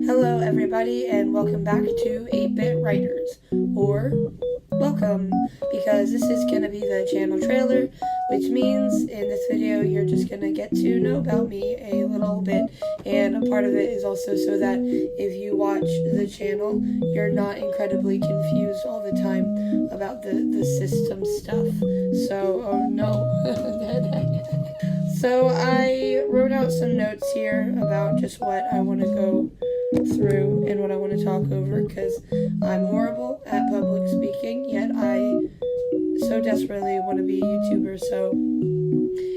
Hello everybody and welcome back to 8-Bit Writers, or welcome, because this is going to be the channel trailer, which means in this video you're just going to get to know about me a little bit, and a part of it is also so that if you watch the channel you're not incredibly confused all the time about the system stuff. So, oh no. So I wrote out some notes here about just what I want to go through and what I want to talk over, because I'm horrible at public speaking, yet I so desperately want to be a YouTuber, so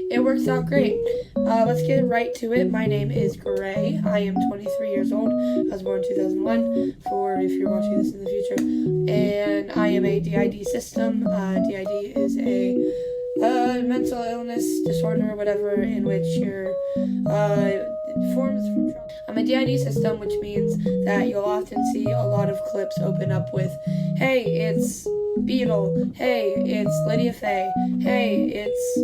it works out great. Let's get right to it. My name is Gray. I am 23 years old. I was born in 2001, for if you're watching this in the future, and I am a DID system. DID is a mental illness disorder or whatever, in which your forms from trauma. I'm a DID system, which means that you'll often see a lot of clips open up with, hey, it's Beetle, hey, it's Lydia Faye, hey, it's,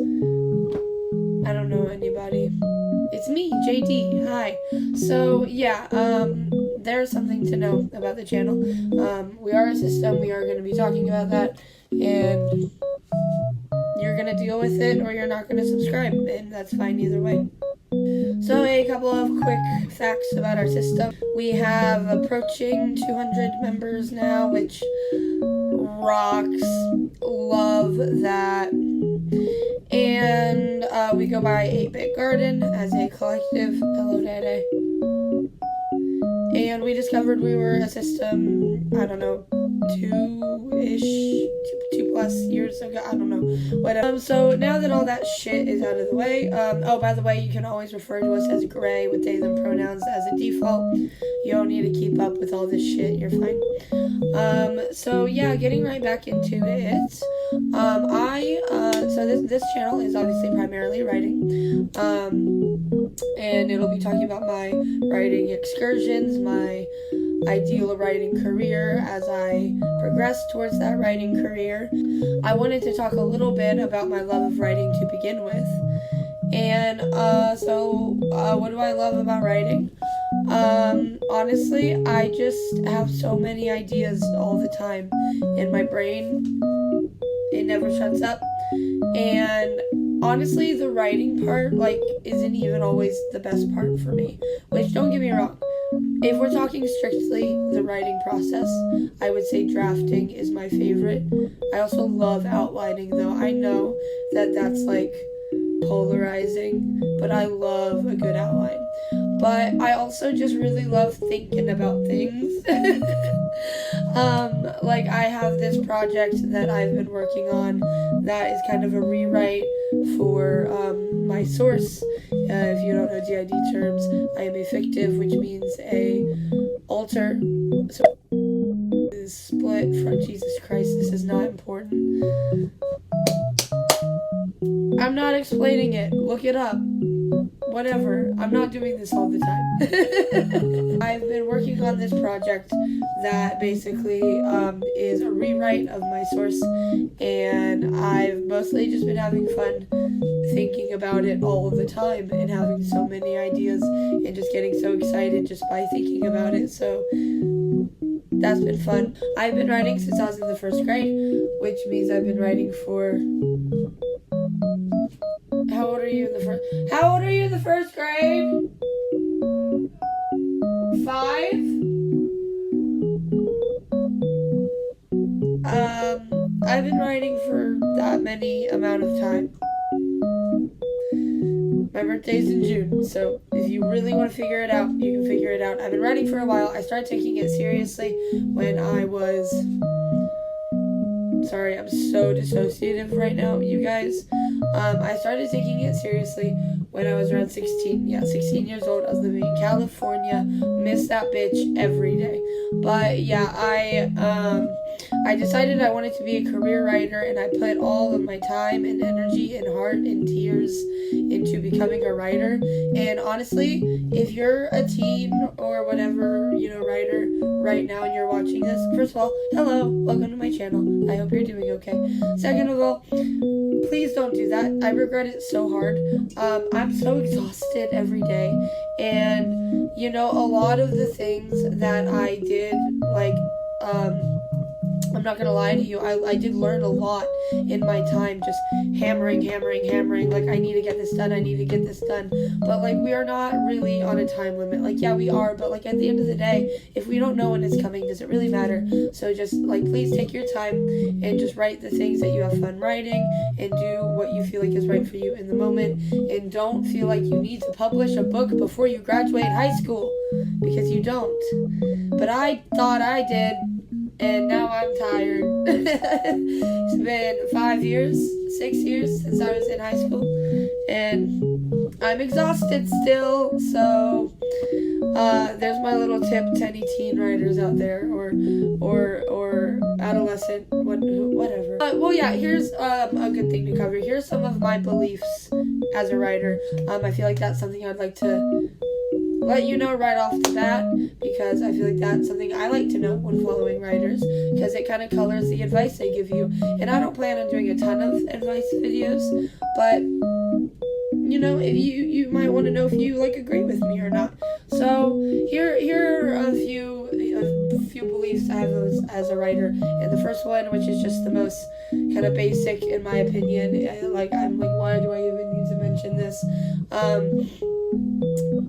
I don't know anybody, it's me, JD, hi. So yeah, there's something to know about the channel. We are a system, we are going to be talking about that, and you're going to deal with it or you're not going to subscribe, and that's fine either way. So a couple of quick facts about our system. We have approaching 200 members now, which rocks. Love that. And we go by 8-Bit Garden as a collective. Hello, Dede. And we discovered we were a system, I don't know, 2+ years ago, I don't know, whatever. So now that all that shit is out of the way, oh, by the way, you can always refer to us as Gray with they, them pronouns as a default. You don't need to keep up with all this shit, you're fine. So yeah, getting right back into it, so this channel is obviously primarily writing, and it'll be talking about my writing excursions, my ideal writing career as I progress towards that writing career. I wanted to talk a little bit about my love of writing to begin with. And what do I love about writing? Honestly, I just have so many ideas all the time in my brain. It never shuts up. And honestly, the writing part, isn't even always the best part for me. Which, don't get me wrong, if we're talking strictly the writing process, I would say drafting is my favorite. I also love outlining, though. I know that that's, polarizing, but I love a good outline. But I also just really love thinking about things. I have this project that I've been working on that is kind of a rewrite for my source. If you don't know DID terms, I am a fictive, which means a alter. So is split from Jesus Christ. This is not important. I'm not explaining it. Look it up. Whatever. I'm not doing this all the time. I've been working on this project that basically is a rewrite of my source, and I've mostly just been having fun thinking about it all the time and having so many ideas and just getting so excited just by thinking about it. So that's been fun. I've been writing since I was in the first grade, which means I've been writing for... How old are you in the first grade? 5? I've been writing for that many amount of time. My birthday's in June, so if you really want to figure it out, you can figure it out. I've been writing for a while. I started taking it seriously when I was... Sorry, I'm so dissociative right now, you guys. I started taking it seriously when I was around 16. Yeah, 16 years old. I was living in California. Miss that bitch every day. But yeah, I decided I wanted to be a career writer, and I put all of my time and energy and heart and tears into becoming a writer. And honestly, if you're a teen or whatever, writer right now and you're watching this, first of all, hello, welcome to my channel. I hope you're doing okay. Second of all, please don't do that. I regret it so hard. I'm so exhausted every day, and a lot of the things that I did, I'm not gonna lie to you, I did learn a lot in my time, just hammering, like, I need to get this done, but, we are not really on a time limit. Yeah, we are, but, at the end of the day, if we don't know when it's coming, does it really matter? So just, please take your time and just write the things that you have fun writing, and do what you feel like is right for you in the moment, and don't feel like you need to publish a book before you graduate high school, because you don't. But I thought I did, and now I'm tired. It's been 6 years since I was in high school, and I'm exhausted still. So there's my little tip to any teen writers out there, or adolescent, whatever. Well, yeah, here's a good thing to cover. Here's some of my beliefs as a writer. I feel like that's something I'd like to let you know right off the bat, because I feel like that's something I like to know when following writers, because it kind of colors the advice they give you. And I don't plan on doing a ton of advice videos, but if you might want to know if you agree with me or not. So here are a few beliefs I have as a writer, and the first one, which is just the most kind of basic in my opinion, I'm like, why do I even need to mention this?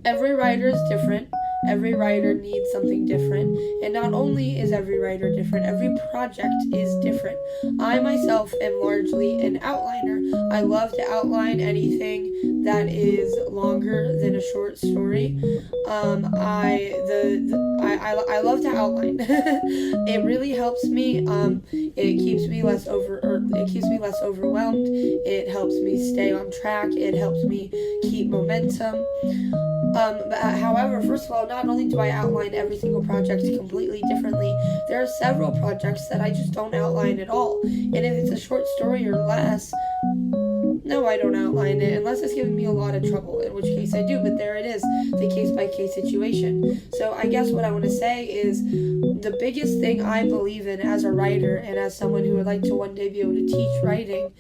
Every writer is different. Every writer needs something different. And not only is every writer different, every project is different. I myself am largely an outliner. I love to outline anything that is longer than a short story. I love to outline. It really helps me. It keeps me less overwhelmed. It helps me stay on track. It helps me keep momentum. However, first of all, not only do I outline every single project completely differently, there are several projects that I just don't outline at all. And if it's a short story or less, no, I don't outline it, unless it's giving me a lot of trouble, in which case I do, but there it is, the case-by-case situation. So I guess what I want to say is, the biggest thing I believe in as a writer, and as someone who would like to one day be able to teach writing,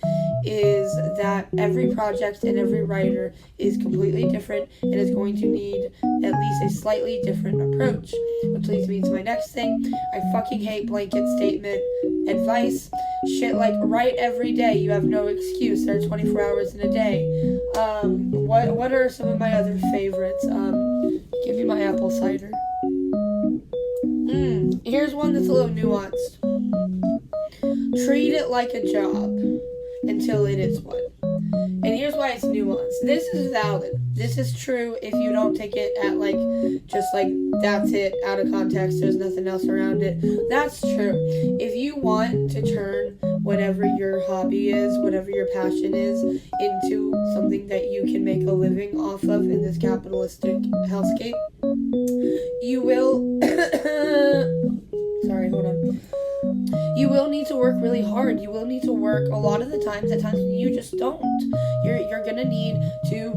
is that every project and every writer is completely different and is going to need at least a slightly different approach. Which leads me to my next thing. I fucking hate blanket statement advice. Shit like, write every day, you have no excuse. There are 24 hours in a day. What are some of my other favorites? Give me my apple cider. Here's one that's a little nuanced. Treat it like a job until it is one. And here's why it's nuanced. This is valid. This is true if you don't take it at that's it, out of context, there's nothing else around it. That's true. If you want to turn whatever your hobby is, whatever your passion is, into something that you can make a living off of in this capitalistic hellscape, you will sorry, hold on. You will need to work really hard. You will need to work a lot of the times, at times when you just don't. You're gonna need to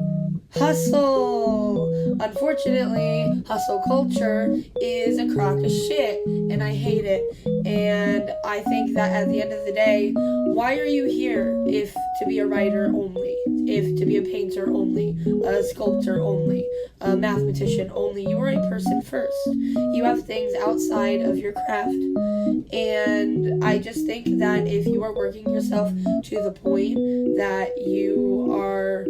hustle. Unfortunately, hustle culture is a crock of shit, and I hate it. And I think that at the end of the day, why are you here if to be a writer only? If to be a painter only, a sculptor only, a mathematician only? You are a person first. You have things outside of your craft. And I just think that if you are working yourself to the point that you are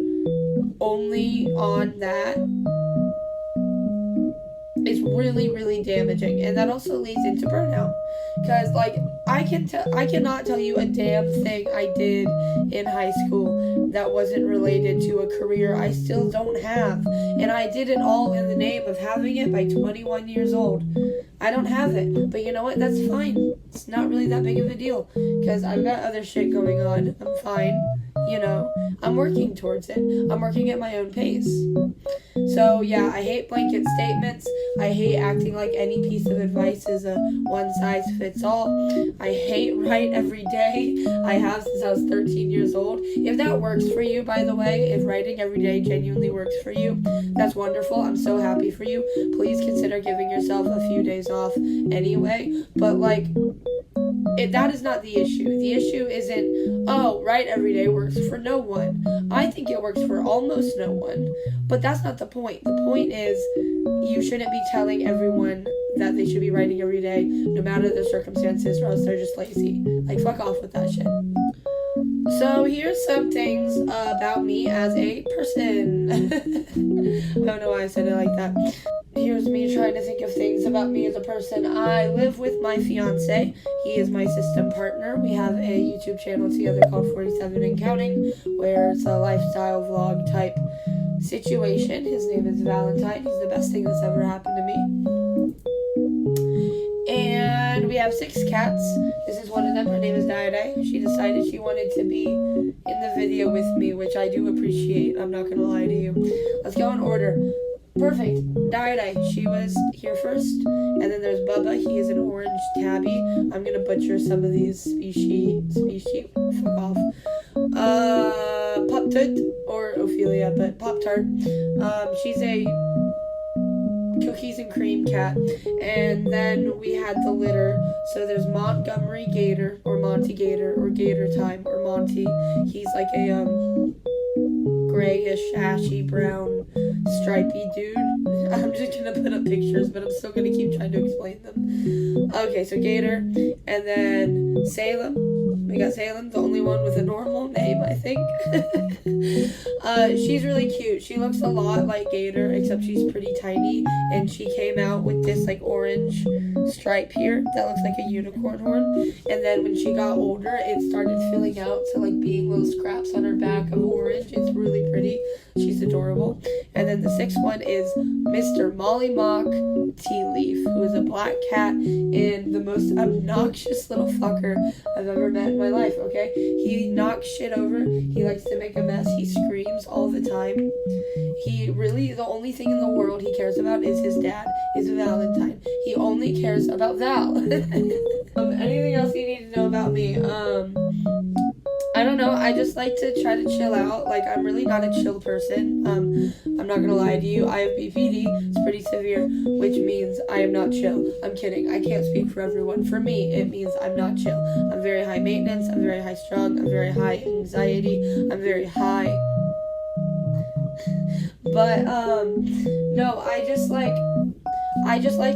only on that, it's really, really damaging. And that also leads into burnout. Because, I cannot tell you a damn thing I did in high school that wasn't related to a career I still don't have. And I did it all in the name of having it by 21 years old. I don't have it. But you know what? That's fine. It's not really that big of a deal. Because I've got other shit going on. I'm fine. I'm working towards it. I'm working at my own pace. So, yeah, I hate blanket statements. I hate acting like any piece of advice is a one-size-fits-all. I hate write every day. I have since I was 13 years old. If that works for you, by the way, if writing every day genuinely works for you, that's wonderful. I'm so happy for you. Please consider giving yourself a few days off anyway. But, like, that is not the issue. The issue isn't, oh, write every day works for no one. I think it works for almost no one. But that's not the point. The point is you shouldn't be telling everyone that they should be writing every day, no matter the circumstances, or else they're just lazy. Like, fuck off with that shit. So here's some things about me as a person. I don't know why I said it like that. Here's me trying to think of things about me as a person. I live with my fiance. He is my system partner. We have a YouTube channel together called 47 and Counting, where it's a lifestyle vlog type situation. His name is Valentine. He's the best thing that's ever happened to me. And we have 6 cats. This is one of them. Her name is Diade. She decided she wanted to be in the video with me, which I do appreciate. I'm not going to lie to you. Let's go in order. Perfect. Diade. She was here first. And then there's Bubba. He is an orange tabby. I'm going to butcher some of these species. Fuck off. Pop-Tart, or Ophelia, but Pop-Tart. She's a cookies and cream cat. And then we had the litter. So there's Montgomery Gator, or Monty Gator, or Gator Time, or Monty. He's like a grayish, ashy brown, stripy dude. I'm just gonna put up pictures, but I'm still gonna keep trying to explain them. Okay, so Gator, and then Salem. We got Salem, the only one with a normal name, I think. She's really cute. She looks a lot like Gator, except she's pretty tiny, and she came out with this like orange stripe here that looks like a unicorn horn. And then when she got older, it started filling out to like being little scraps on her back of orange. It's really pretty. She's adorable. And then the 6th one is Mr. Molly Mock Tea Leaf, who is a black cat and the most obnoxious little fucker I've ever met in my life, okay? He knocks shit over. He likes to make a mess. He screams all the time. He really, the only thing in the world he cares about is his dad, is Valentine. He only cares about Val. Anything else you need to know about me? I don't know, I just like to try to chill out. Like, I'm really not a chill person. I'm not gonna lie to you. I have BPD. It's pretty severe, which means I am not chill. I'm kidding. I can't speak for everyone. For me, it means I'm not chill. I'm very high maintenance. I'm very high strung. I'm very high anxiety. I'm very high. But, no, I just like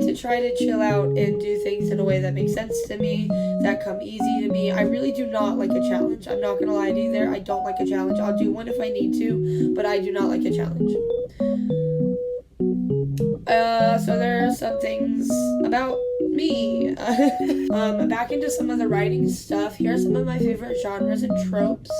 to try to chill out and do things in a way that makes sense to me, that come easy to me. I really do not like a challenge. I'm not gonna lie to you there. I don't like a challenge. I'll do one if I need to, but I do not like a challenge. So there are some things about me. Back into some of the writing stuff. Here are some of my favorite genres and tropes.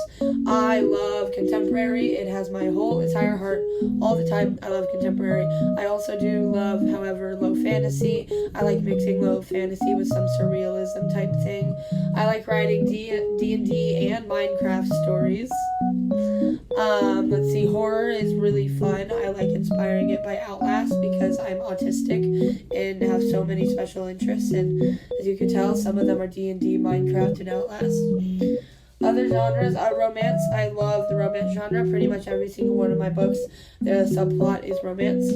I love contemporary. It has my whole entire heart all the time. I love contemporary. I also do love, however, low fantasy. I like mixing low fantasy with some surrealism type thing. I like writing D&D and Minecraft stories. Let's see, horror is really fun. I like Inspiring It by Outlast because I'm autistic and have so many special interests, and as you can tell, some of them are D&D, Minecraft, and Outlast. Other genres are romance. I love the romance genre. Pretty much every single one of my books, the subplot is romance.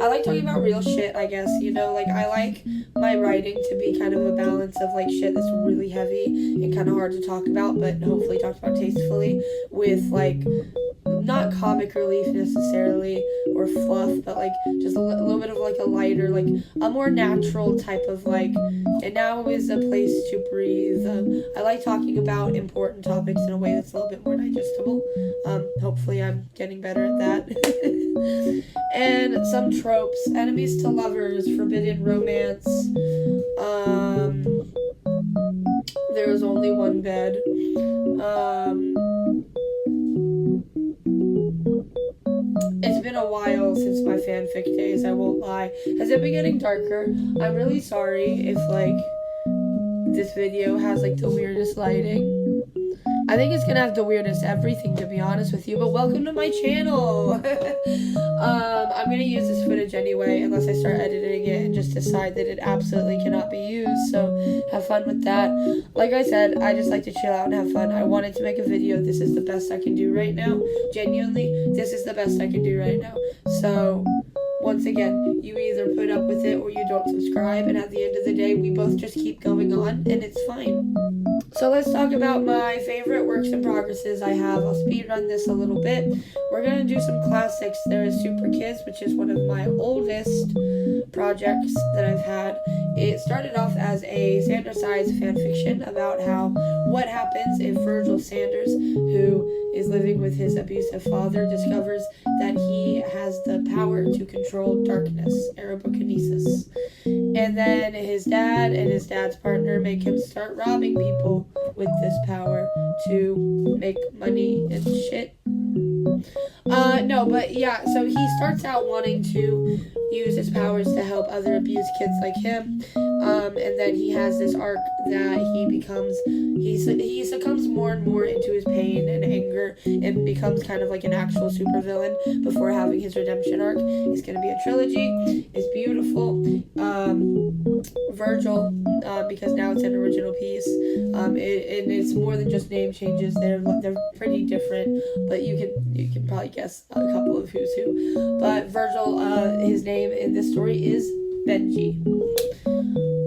I like talking about real shit, I guess, you know, like, I like my writing to be kind of a balance of, like, shit that's really heavy and kind of hard to talk about, but hopefully talked about tastefully, with, like, not comic relief necessarily, or fluff, but, like, just a little bit of, like, a lighter, like, a more natural type of, like, and now is a place to breathe. I like talking about important topics in a way that's a little bit more digestible. Hopefully I'm getting better at that. And some tropes: enemies to lovers, forbidden romance, there is only one bed, it's been a while since my fanfic days, I won't lie. Has it been getting darker? I'm really sorry if, like, this video has, like, the weirdest lighting. I think it's gonna have the weirdest everything, to be honest with you, but welcome to my channel. I'm gonna use this footage anyway, unless I start editing it and just decide that it absolutely cannot be used, so have fun with that. Like I said, I just like to chill out and have fun. I wanted to make a video. This is the best I can do right now. Genuinely, this is the best I can do right now. So, once again, you either put up with it or you don't subscribe, and at the end of the day, we both just keep going on, and it's fine. So let's talk about my favorite works in progresses I have. I'll speed run this a little bit. We're going to do some classics. There is Super Kids, which is one of my oldest projects that I've had. It started off as a Sanders-sized fanfiction about what happens if Virgil Sanders, who is living with his abusive father, discovers that he has the power to control darkness, Erobokinesis. And then his dad and his dad's partner make him start robbing people with this power to make money and shit. So he starts out wanting to use his powers to help other abused kids like him, and then he has this arc that he succumbs more and more into his pain and anger and becomes kind of like an actual supervillain before having his redemption arc. It's going to be a trilogy. It's beautiful. Virgil, because now it's an original piece, and it's more than just name changes. They're pretty different, but you can probably guess a couple of who's who. But Virgil, his name in this story is Benji.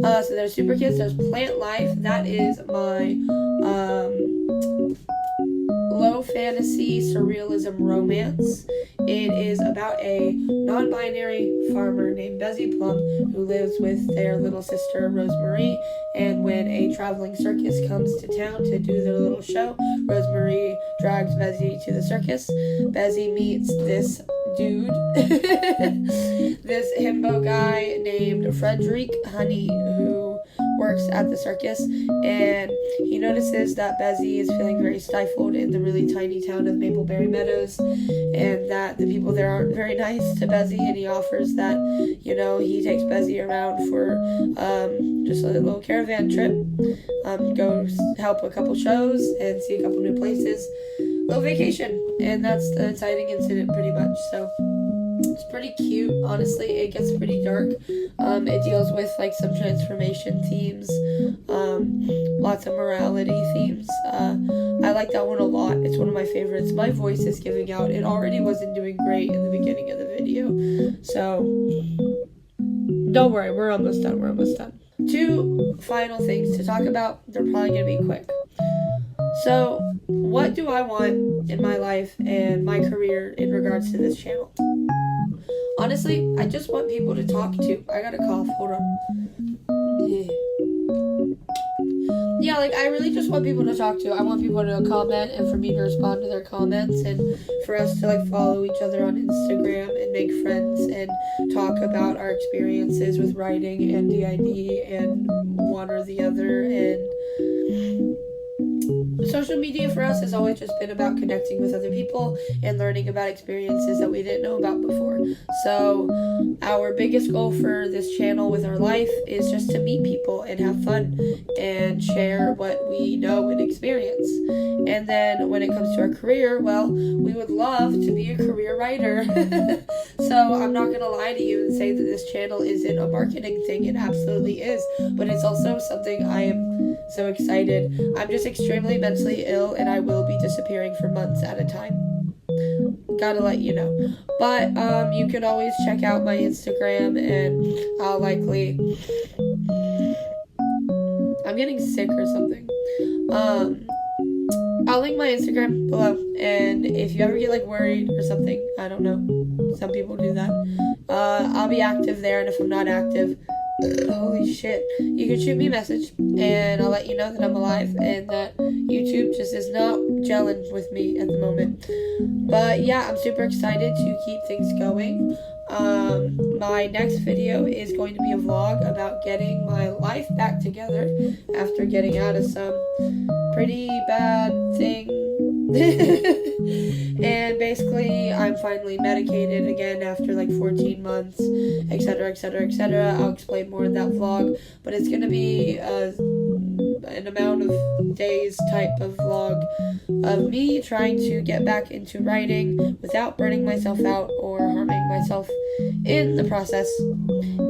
So there's Super Kids, there's Plant Life. That is my low fantasy surrealism romance. It is about a non-binary farmer named Bezzy Plum who lives with their little sister Rosemarie, and when a traveling circus comes to town to do their little show, Rosemarie drags Bezzy to the circus. Bezzy meets this dude, this himbo guy named Frederick Honey, who works at the circus, and he notices that Bezzy is feeling very stifled in the really tiny town of Mapleberry Meadows, and that the people there aren't very nice to Bezzy, and he offers that, he takes Bezzy around for just a little caravan trip, go help a couple shows and see a couple new places, little vacation, and that's the inciting incident pretty much. So it's pretty cute, honestly. It gets pretty dark. It deals with some transformation themes, lots of morality themes. I like that one a lot. It's one of my favorites. My voice is giving out. It already wasn't doing great in the beginning of the video, so don't worry, we're almost done. Two final things to talk about. They're probably gonna be quick. So, what do I want in my life and my career in regards to this channel? Honestly, I just want people to talk to. I got a cough. Hold on. Yeah, I really just want people to talk to. I want people to comment and for me to respond to their comments and for us to follow each other on Instagram and make friends and talk about our experiences with writing and DID and one or the other. And social media for us has always just been about connecting with other people and learning about experiences that we didn't know about before. So our biggest goal for this channel with our life is just to meet people and have fun and share what we know and experience. And then when it comes to our career, well, we would love to be a career writer. So I'm not going to lie to you and say that this channel isn't a marketing thing. It absolutely is. But it's also something I am so excited. I'm just extremely mentally ill and I will be disappearing for months at a time. Gotta let you know. But you can always check out my Instagram, and I'll likely... I'm getting sick or something. I'll link my Instagram below, and if you ever get worried or something, I don't know, some people do that, I'll be active there, and if I'm not active, holy shit, you can shoot me a message and I'll let you know that I'm alive and that YouTube just is not gelling with me at the moment. But yeah, I'm super excited to keep things going. My next video is going to be a vlog about getting my life back together after getting out of some pretty bad thing. And basically I'm finally medicated again after 14 months, etc, etc, etc. I'll explain more in that vlog, but it's gonna be a an amount of days type of vlog of me trying to get back into writing without burning myself out or harming myself in the process.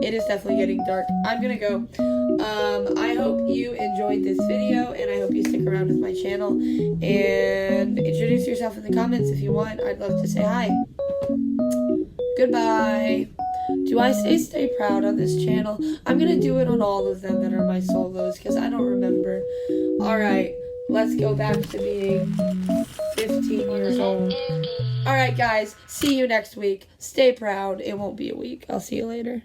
It is definitely getting dark. I'm gonna go. I hope you enjoyed this video, and I hope you stick around with my channel and introduce yourself in the comments if you want. I'd love to say hi. Goodbye. Do I say stay proud on this channel? I'm gonna do it on all of them that are my solos because I don't remember. Alright, let's go back to being 15 years old. Alright guys, see you next week. Stay proud. It won't be a week. I'll see you later.